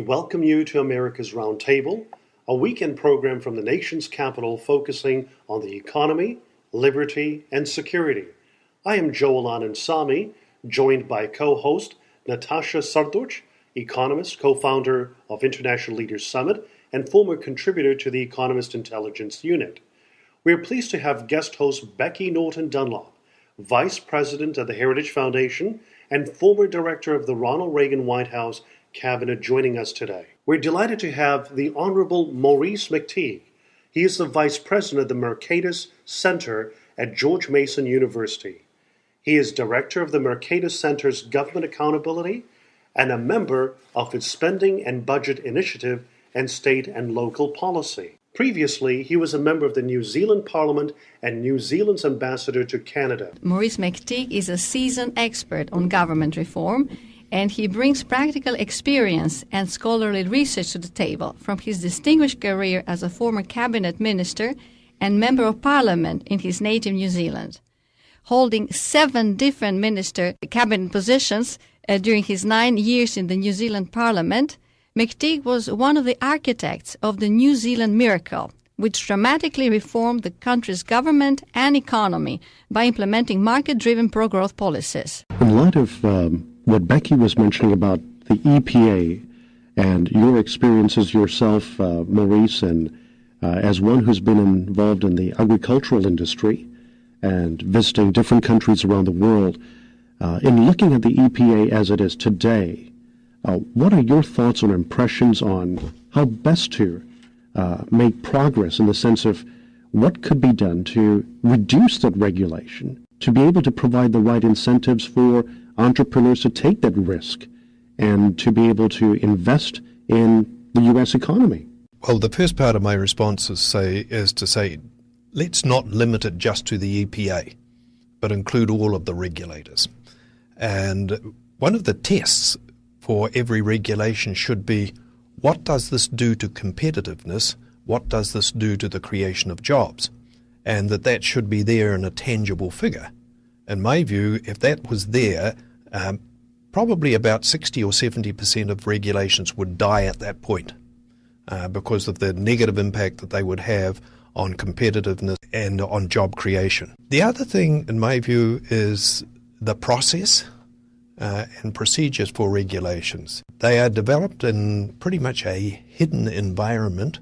welcome you to America's Roundtable, a weekend program from the nation's capital focusing on the economy, liberty, and security. I am Joel Anand Samy, joined by co-host Natasha Srdoc, economist, co-founder of International Leaders Summit, and former contributor to the Economist Intelligence Unit. We are pleased to have guest host Becky Norton Dunlop, Vice President of the Heritage Foundation and former Director of the Ronald Reagan White House Cabinet, joining us today. We're delighted to have the Honorable Maurice McTigue. He is the Vice President of the Mercatus Center at George Mason University. He is Director of the Mercatus Center's Government Accountability and a member of its Spending and Budget Initiative and State and Local Policy. Previously, he was a member of the New Zealand Parliament and New Zealand's ambassador to Canada. Maurice McTigue is a seasoned expert on government reform, and he brings practical experience and scholarly research to the table from his distinguished career as a former cabinet minister and member of parliament in his native New Zealand. Holding 7 different minister cabinet positions during his 9 years in the New Zealand parliament, McTigue was one of the architects of the New Zealand Miracle, which dramatically reformed the country's government and economy by implementing market-driven pro-growth policies. In light of what Becky was mentioning about the EPA and your experiences yourself, Maurice, and as one who's been involved in the agricultural industry and visiting different countries around the world, in looking at the EPA as it is today, what are your thoughts or impressions on how best to make progress in the sense of what could be done to reduce that regulation, to be able to provide the right incentives for entrepreneurs to take that risk and to be able to invest in the U.S. economy? Well, the first part of my response is to say, let's not limit it just to the EPA, but include all of the regulators. And one of the tests for every regulation should be, what does this do to competitiveness? What does this do to the creation of jobs? And that should be there in a tangible figure. In my view, if that was there, probably about 60 or 70% of regulations would die at that point because of the negative impact that they would have on competitiveness and on job creation. The other thing, in my view, is the process and procedures for regulations. They are developed in pretty much a hidden environment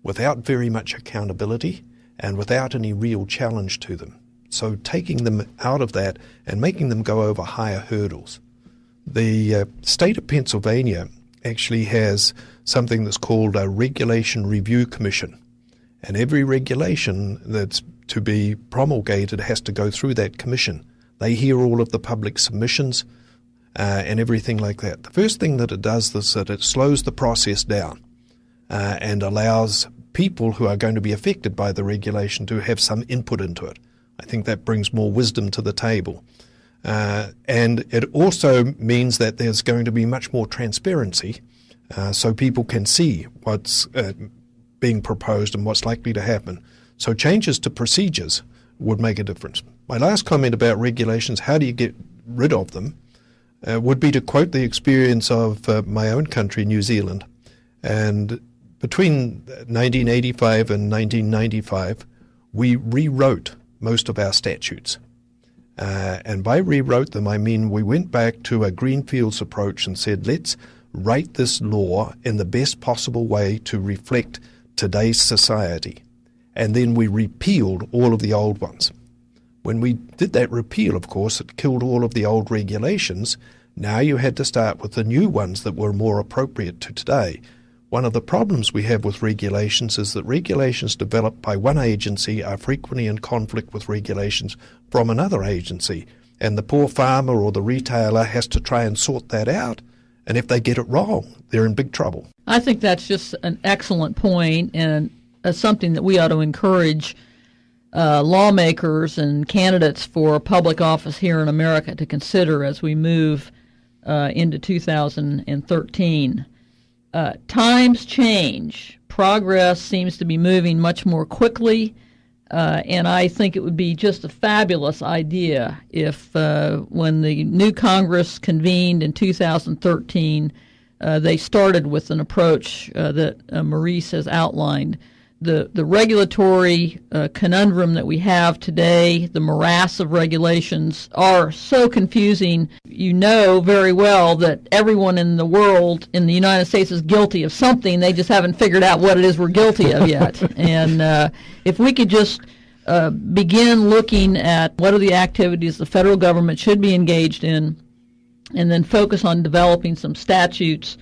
without very much accountability and without any real challenge to them. So taking them out of that and making them go over higher hurdles. The state of Pennsylvania actually has something that's called a Regulation Review Commission. And every regulation that's to be promulgated has to go through that commission. They hear all of the public submissions and everything like that. The first thing that it does is that it slows the process down and allows people who are going to be affected by the regulation to have some input into it. I think that brings more wisdom to the table. And it also means that there's going to be much more transparency so people can see what's being proposed and what's likely to happen. So changes to procedures would make a difference. My last comment about regulations, how do you get rid of them, would be to quote the experience of my own country, New Zealand. And between 1985 and 1995, we rewrote most of our statutes. And by rewrote them, I mean we went back to a greenfields approach and said, let's write this law in the best possible way to reflect today's society. And then we repealed all of the old ones. When we did that repeal, of course, it killed all of the old regulations. Now you had to start with the new ones that were more appropriate to today. One of the problems we have with regulations is that regulations developed by one agency are frequently in conflict with regulations from another agency, and the poor farmer or the retailer has to try and sort that out, and if they get it wrong, they're in big trouble. I think that's just an excellent point, and something that we ought to encourage lawmakers and candidates for public office here in America to consider as we move into 2013. Times change. Progress seems to be moving much more quickly, and I think it would be just a fabulous idea if when the new Congress convened in 2013, they started with an approach that Maurice has outlined. The regulatory conundrum that we have today, the morass of regulations, are so confusing. You know very well that everyone in the world, in the United States, is guilty of something. They just haven't figured out what it is we're guilty of yet. And if we could just begin looking at what are the activities the federal government should be engaged in, and then focus on developing some statutes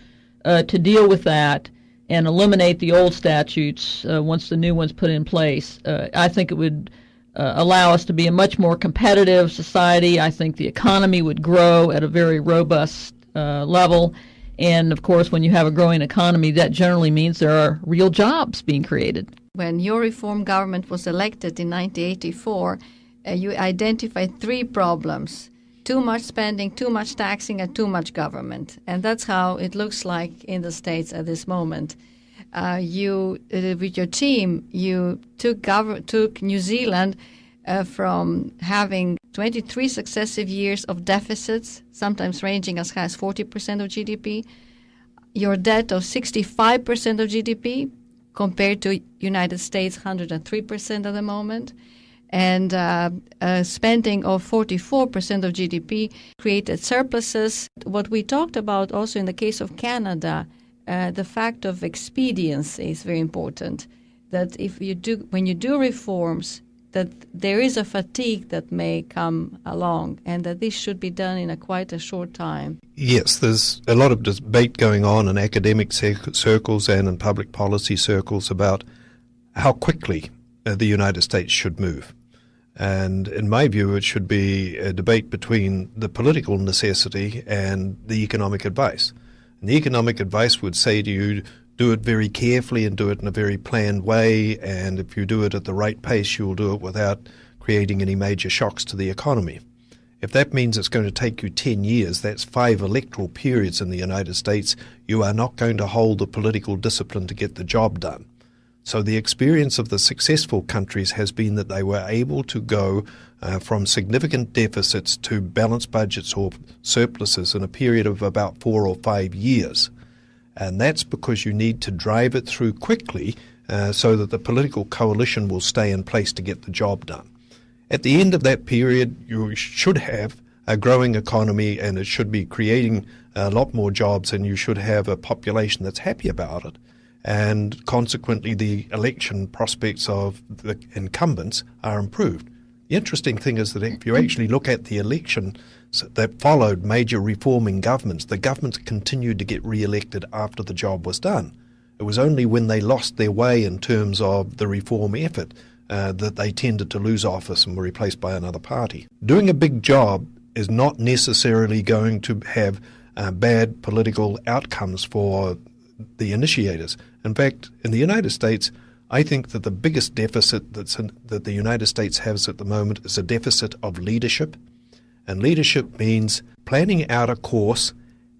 to deal with that, and eliminate the old statutes once the new ones put in place, I think it would allow us to be a much more competitive society. I think the economy would grow at a very robust level. And, of course, when you have a growing economy, that generally means there are real jobs being created. When your reform government was elected in 1984, you identified 3 problems: too much spending, too much taxing, and too much government. And that's how it looks like in the States at this moment. With your team, you took New Zealand from having 23 successive years of deficits, sometimes ranging as high as 40% of GDP, your debt of 65% of GDP, compared to United States 103% at the moment, and spending of 44% of GDP, created surpluses. What we talked about also in the case of Canada, the fact of expediency is very important. That when you do reforms, that there is a fatigue that may come along, and that this should be done in quite a short time. Yes, there's a lot of debate going on in academic circles and in public policy circles about how quickly the United States should move. And in my view, it should be a debate between the political necessity and the economic advice. And the economic advice would say to you, do it very carefully and do it in a very planned way, and if you do it at the right pace, you will do it without creating any major shocks to the economy. If that means it's going to take you 10 years, that's 5 electoral periods in the United States, you are not going to hold the political discipline to get the job done. So the experience of the successful countries has been that they were able to go from significant deficits to balanced budgets or surpluses in a period of about 4 or 5 years. And that's because you need to drive it through quickly so that the political coalition will stay in place to get the job done. At the end of that period, you should have a growing economy, and it should be creating a lot more jobs, and you should have a population that's happy about it. And consequently, the election prospects of the incumbents are improved. The interesting thing is that if you actually look at the elections that followed major reforming governments, the governments continued to get re-elected after the job was done. It was only when they lost their way in terms of the reform effort that they tended to lose office and were replaced by another party. Doing a big job is not necessarily going to have bad political outcomes for the initiators. In fact, in the United States, I think that the biggest deficit that the United States has at the moment is a deficit of leadership. And leadership means planning out a course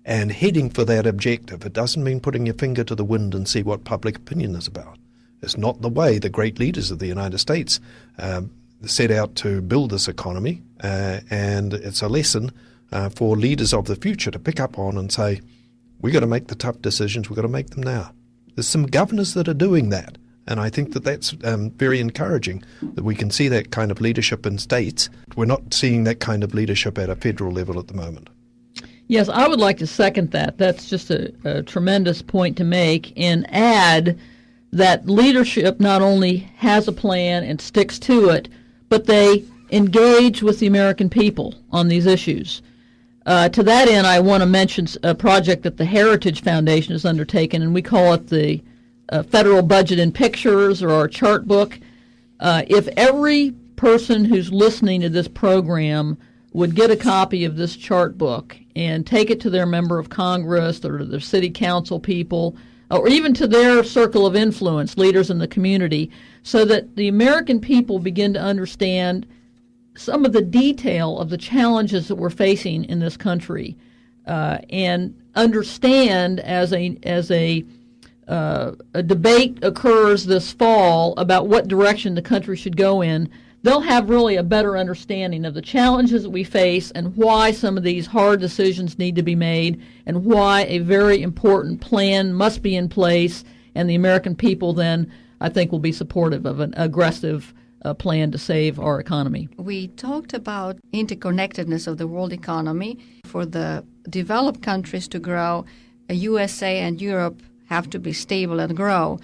and heading for that objective. It doesn't mean putting your finger to the wind and see what public opinion is about. It's not the way the great leaders of the United States set out to build this economy, and it's a lesson for leaders of the future to pick up on and say, we've got to make the tough decisions, we've got to make them now. There's some governors that are doing that, and I think that that's very encouraging, that we can see that kind of leadership in states. We're not seeing that kind of leadership at a federal level at the moment. Yes, I would like to second that. That's just a tremendous point to make, and add that leadership not only has a plan and sticks to it, but they engage with the American people on these issues. To that end, I want to mention a project that the Heritage Foundation has undertaken, and we call it the Federal Budget in Pictures, or our chart book. If every person who's listening to this program would get a copy of this chart book and take it to their member of Congress or to their city council people, or even to their circle of influence, leaders in the community, so that the American people begin to understand some of the detail of the challenges that we're facing in this country, and understand as a debate occurs this fall about what direction the country should go in, they'll have really a better understanding of the challenges that we face and why some of these hard decisions need to be made and why a very important plan must be in place. And the American people then, I think, will be supportive of an aggressive plan to save our economy. We talked about interconnectedness of the world economy. For the developed countries to grow, USA and Europe have to be stable and grow.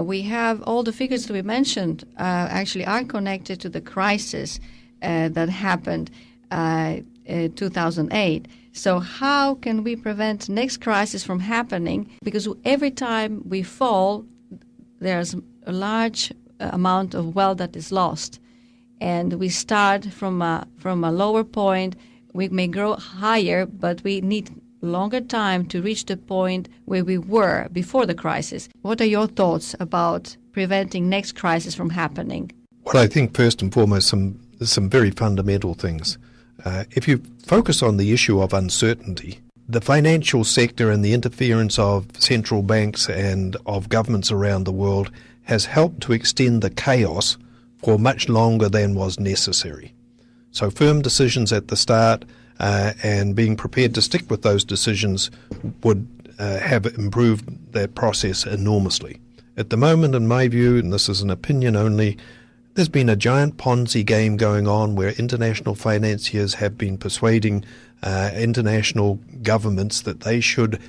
We have all the figures that we mentioned actually are connected to the crisis that happened in 2008. So how can we prevent next crisis from happening? Because every time we fall, there's a large amount of wealth that is lost. And we start from a lower point. We may grow higher, but we need longer time to reach the point where we were before the crisis. What are your thoughts about preventing next crisis from happening? Well, I think first and foremost, some very fundamental things. If you focus on the issue of uncertainty, the financial sector and the interference of central banks and of governments around the world has helped to extend the chaos for much longer than was necessary. So firm decisions at the start and being prepared to stick with those decisions would have improved that process enormously. At the moment, in my view, and this is an opinion only, there's been a giant Ponzi game going on where international financiers have been persuading international governments that they should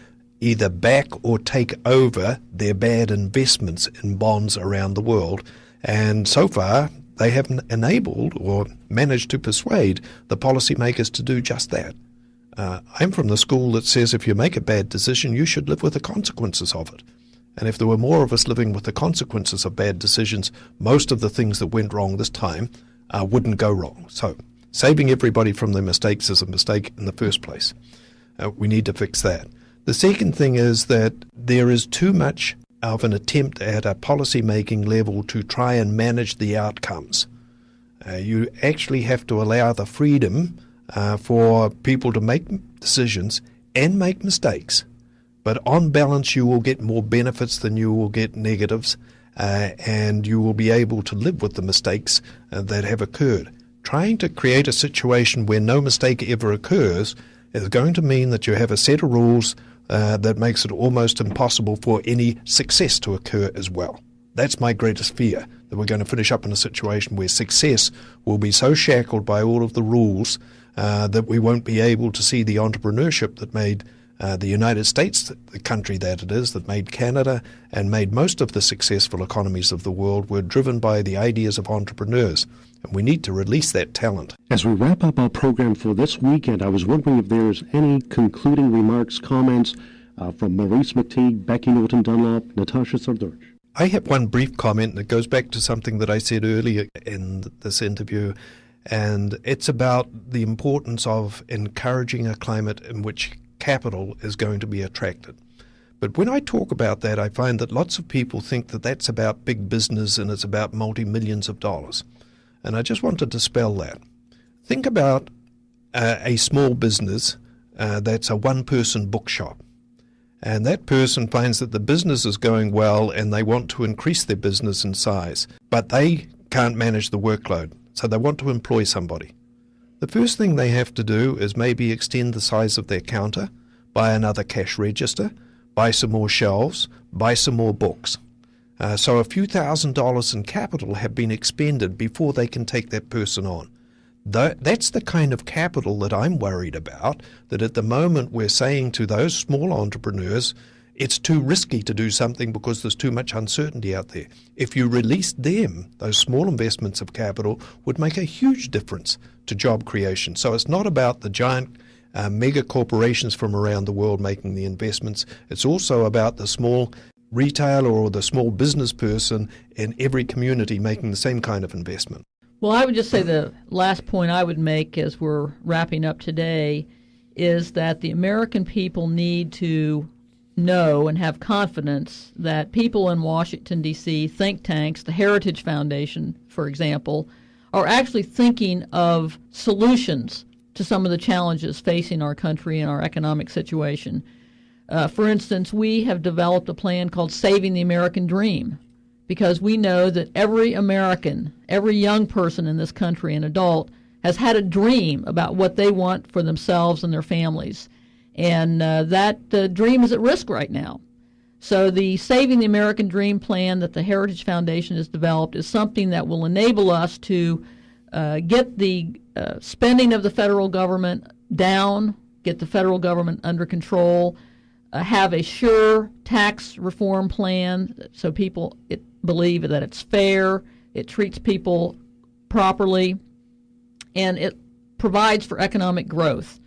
either back or take over their bad investments in bonds around the world. And so far, they haven't enabled or managed to persuade the policymakers to do just that. I'm from the school that says if you make a bad decision, you should live with the consequences of it. And if there were more of us living with the consequences of bad decisions, most of the things that went wrong this time wouldn't go wrong. So saving everybody from their mistakes is a mistake in the first place. We need to fix that. The second thing is that there is too much of an attempt at a policy-making level to try and manage the outcomes. You actually have to allow the freedom for people to make decisions and make mistakes. But on balance, you will get more benefits than you will get negatives, and you will be able to live with the mistakes that have occurred. Trying to create a situation where no mistake ever occurs is going to mean that you have a set of rules that makes it almost impossible for any success to occur as well. That's my greatest fear, that we're going to finish up in a situation where success will be so shackled by all of the rules that we won't be able to see the entrepreneurship that made the United States the country that it is, that made Canada and made most of the successful economies of the world were driven by the ideas of entrepreneurs. And we need to release that talent. As we wrap up our program for this weekend, I was wondering if there's any concluding remarks, comments from Maurice McTigue, Becky Norton Dunlop, Natasha, Srdoc. I have one brief comment that goes back to something that I said earlier in this interview, and it's about the importance of encouraging a climate in which capital is going to be attracted. But when I talk about that, I find that lots of people think that that's about big business and it's about multi-millions of dollars. And I just want to dispel that. Think about a small business that's a one-person bookshop. And that person finds that the business is going well and they want to increase their business in size, but they can't manage the workload, so they want to employ somebody. The first thing they have to do is maybe extend the size of their counter, buy another cash register, buy some more shelves, buy some more books. So a few $1,000s in capital have been expended before they can take that person on. That's the kind of capital that I'm worried about, that at the moment we're saying to those small entrepreneurs, it's too risky to do something because there's too much uncertainty out there. If you released them, those small investments of capital would make a huge difference to job creation. So it's not about the giant mega corporations from around the world making the investments. It's also about the small retailer or the small business person in every community making the same kind of investment. Well, I would just say the last point I would make as we're wrapping up today is that the American people need to know and have confidence that people in Washington, D.C., think tanks, the Heritage Foundation, for example, are actually thinking of solutions to some of the challenges facing our country and our economic situation. For instance, we have developed a plan called Saving the American Dream, because we know that every American, every young person in this country, an adult, has had a dream about what they want for themselves and their families. And that dream is at risk right now. So the Saving the American Dream plan that the Heritage Foundation has developed is something that will enable us to get the spending of the federal government down, get the federal government under control, have a sure tax reform plan so people believe that it's fair, it treats people properly, and it provides for economic growth,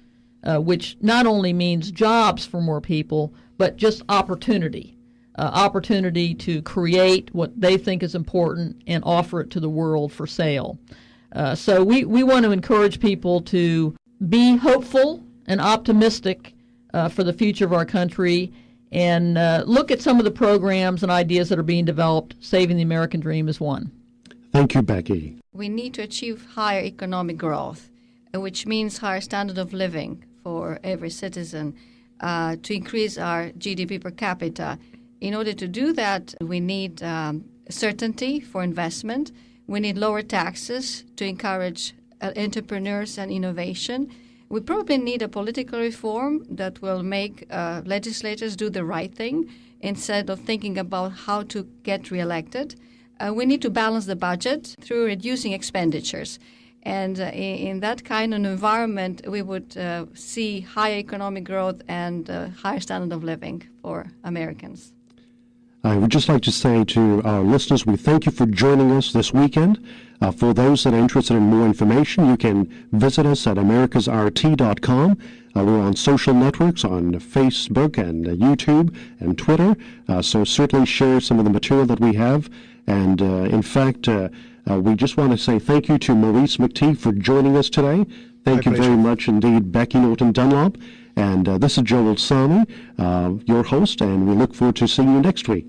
which not only means jobs for more people, but just opportunity to create what they think is important and offer it to the world for sale. So we want to encourage people to be hopeful and optimistic for the future of our country, and look at some of the programs and ideas that are being developed. Saving the American Dream is one. Thank you, Becky. We need to achieve higher economic growth, which means higher standard of living for every citizen, to increase our GDP per capita. In order to do that, we need certainty for investment. We need lower taxes to encourage entrepreneurs and innovation. We probably need a political reform that will make legislators do the right thing instead of thinking about how to get reelected. We need to balance the budget through reducing expenditures. And in that kind of environment, we would see higher economic growth and higher standard of living for Americans. I would just like to say to our listeners, we thank you for joining us this weekend. For those that are interested in more information, you can visit us at americasrt.com. We're on social networks on Facebook and YouTube and Twitter, so certainly share some of the material that we have. And in fact, we just want to say thank you to Maurice McTigue for joining us today. Thank you very much indeed, Becky Norton Dunlop. And this is Joel Samy, your host, and we look forward to seeing you next week.